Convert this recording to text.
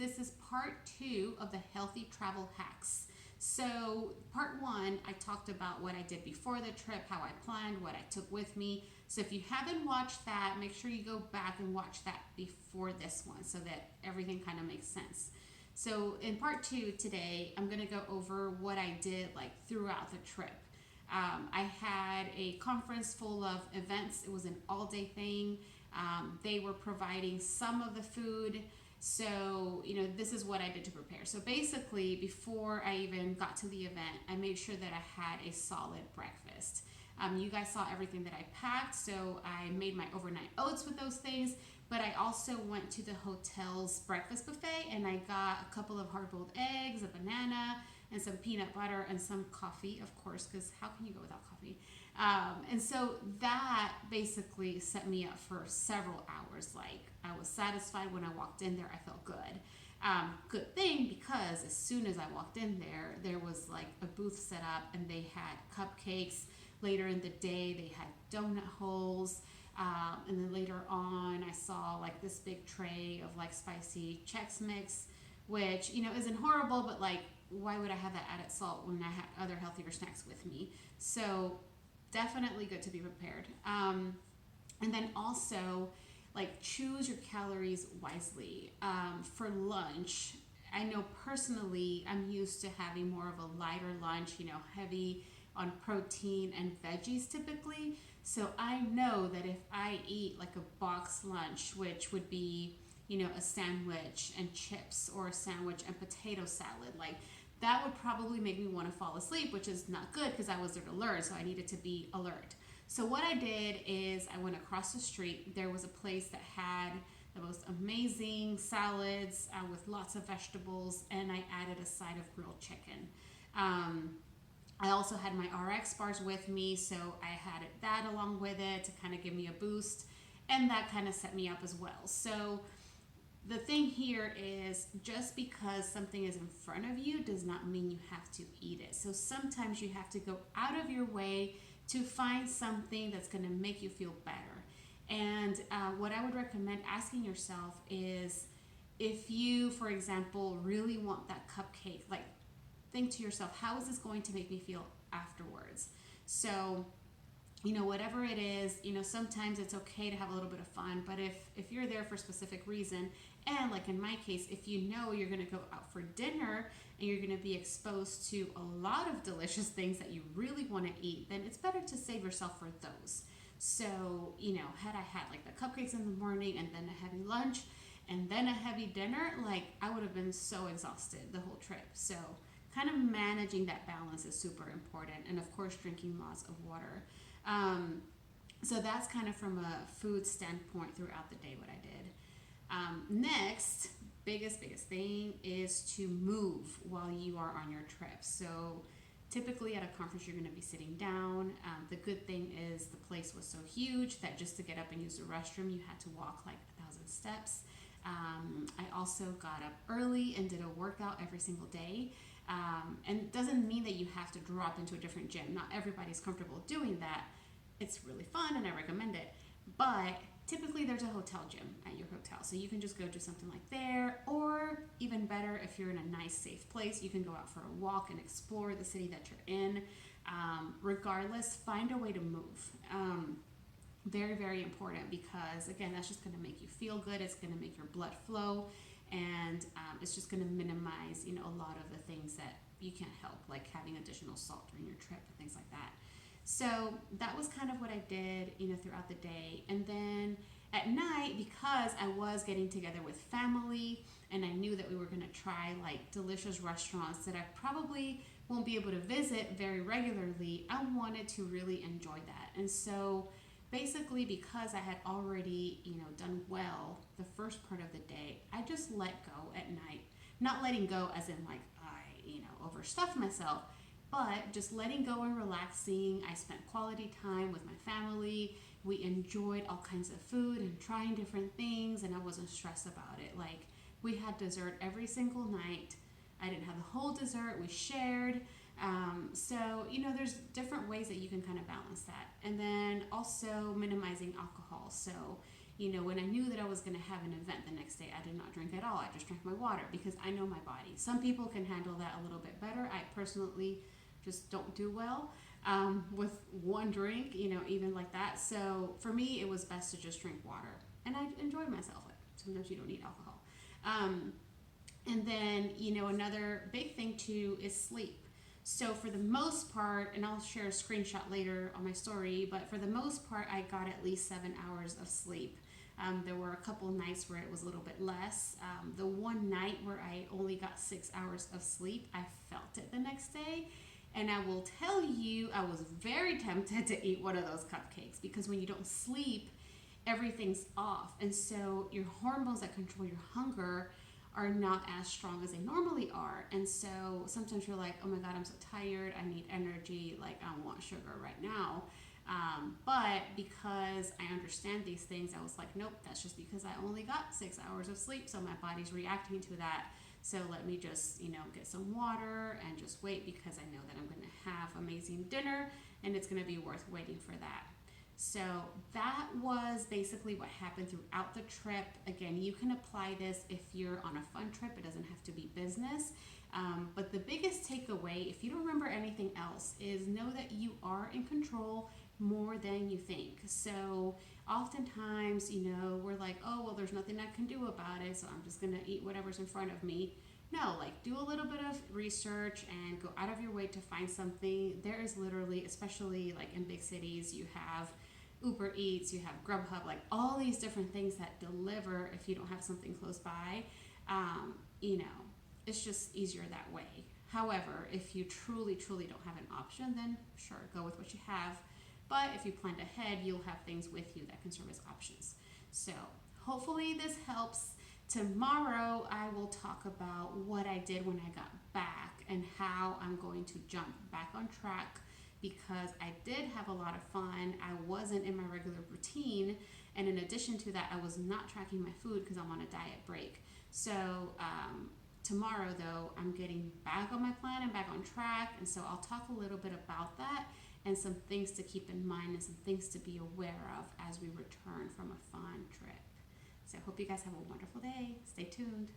this is part two of the healthy travel hacks. So, part one, I talked about what I did before the trip, how I planned, what I took with me. So, if you haven't watched that, make sure you go back and watch that before this one so that everything kind of makes sense. So, in part two today, I'm going to go over what I did like throughout the trip. I had a conference full of events. It was an all day thing. They were providing some of the food. So, this is what I did to prepare. So, basically, before I even got to the event, I made sure that I had a solid breakfast. You guys saw everything that I packed. So, I made my overnight oats with those things. But I also went to the hotel's breakfast buffet and I got a couple of hard boiled eggs, a banana, and some peanut butter and some coffee, of course, because how can you go without coffee? And so that basically set me up for several hours. Like I was satisfied when I walked in there, I felt good. Good thing because as soon as I walked in there, there was like a booth set up and they had cupcakes. Later in the day, they had donut holes. And then later on, I saw like this big tray of like spicy Chex Mix, which, isn't horrible, but like, why would I have that added salt when I had other healthier snacks with me? So, definitely good to be prepared. And then also, like, choose your calories wisely. For lunch, I know personally I'm used to having more of a lighter lunch, heavy on protein and veggies typically. So I know that if I eat like a box lunch, which would be, a sandwich and chips or a sandwich and potato salad, like that would probably make me want to fall asleep, which is not good because I was there to learn. So I needed to be alert. So what I did is I went across the street. There was a place that had the most amazing salads with lots of vegetables, and I added a side of grilled chicken. Um, I also had my RX bars with me, so I had that along with it to kind of give me a boost, and that kind of set me up as well. So the thing here is just because something is in front of you does not mean you have to eat it. So sometimes you have to go out of your way to find something that's going to make you feel better. And what I would recommend asking yourself is if you, for example, really want that cupcake, like think to yourself, how is this going to make me feel afterwards? So, whatever it is, sometimes it's okay to have a little bit of fun, but if you're there for a specific reason, and like in my case, if you know you're going to go out for dinner and you're going to be exposed to a lot of delicious things that you really want to eat, then it's better to save yourself for those. So, had I had like the cupcakes in the morning and then a heavy lunch and then a heavy dinner, like I would have been so exhausted the whole trip. So, kind of managing that balance is super important, and of course drinking lots of water. So that's kind of from a food standpoint throughout the day what I did. Next, biggest thing is to move while you are on your trip. So typically at a conference you're going to be sitting down. The good thing is the place was so huge that just to get up and use the restroom you had to walk like 1,000 steps. I also got up early and did a workout every single day. And it doesn't mean that you have to drop into a different gym. Not everybody's comfortable doing that. It's really fun and I recommend it. But typically there's a hotel gym at your hotel. So you can just go do something like there. Or even better, if you're in a nice, safe place, you can go out for a walk and explore the city that you're in. Regardless, find a way to move. Very, very important because, again, that's just going to make you feel good. It's going to make your blood flow. And it's just going to minimize, a lot of the things that you can't help, like having additional salt during your trip and things like that. So that was kind of what I did, throughout the day. And then at night, because I was getting together with family and I knew that we were going to try like delicious restaurants that I probably won't be able to visit very regularly, I wanted to really enjoy that. And so basically because I had already, done well the first part of the day, I just let go at night. Not letting go as in like I, overstuffed myself, but just letting go and relaxing. I spent quality time with my family. We enjoyed all kinds of food and trying different things, and I wasn't stressed about it. Like we had dessert every single night. I didn't have the whole dessert. We shared. So, there's different ways that you can kind of balance that. And then also minimizing alcohol. So, When I knew that I was going to have an event the next day, I did not drink at all. I just drank my water because I know my body. Some people can handle that a little bit better. I personally just don't do well with one drink, even like that. So for me, it was best to just drink water. And I enjoyed myself. Sometimes you don't need alcohol. And then, another big thing too is sleep. So for the most part, and I'll share a screenshot later on my story, but for the most part, I got at least 7 hours of sleep. There were a couple nights where it was a little bit less. The one night where I only got 6 hours of sleep, I felt it the next day. And I will tell you, I was very tempted to eat one of those cupcakes because when you don't sleep, everything's off. And so your hormones that control your hunger are not as strong as they normally are. And so sometimes you're like, oh my God, I'm so tired. I need energy. Like, I want sugar right now. But because I understand these things, I was like, nope, that's just because I only got 6 hours of sleep. So my body's reacting to that. So let me just, get some water and just wait because I know that I'm going to have amazing dinner and it's going to be worth waiting for that. So that was basically what happened throughout the trip. Again, you can apply this if you're on a fun trip. It doesn't have to be business. But the biggest takeaway, if you don't remember anything else, is know that you are in control more than you think. So oftentimes, we're like, oh, well, there's nothing I can do about it, so I'm just going to eat whatever's in front of me. No, do a little bit of research and go out of your way to find something. There is literally, especially in big cities, you have Uber Eats, you have Grubhub, all these different things that deliver if you don't have something close by. It's just easier that way. However, if you truly, truly don't have an option, then sure, go with what you have. But if you planned ahead, you'll have things with you that can serve as options. So hopefully this helps. Tomorrow, I will talk about what I did when I got back and how I'm going to jump back on track because I did have a lot of fun. I wasn't in my regular routine. And in addition to that, I was not tracking my food because I'm on a diet break. So tomorrow, though, I'm getting back on my plan and back on track. And so I'll talk a little bit about that and some things to keep in mind and some things to be aware of as we return from a fun trip. So I hope you guys have a wonderful day. Stay tuned.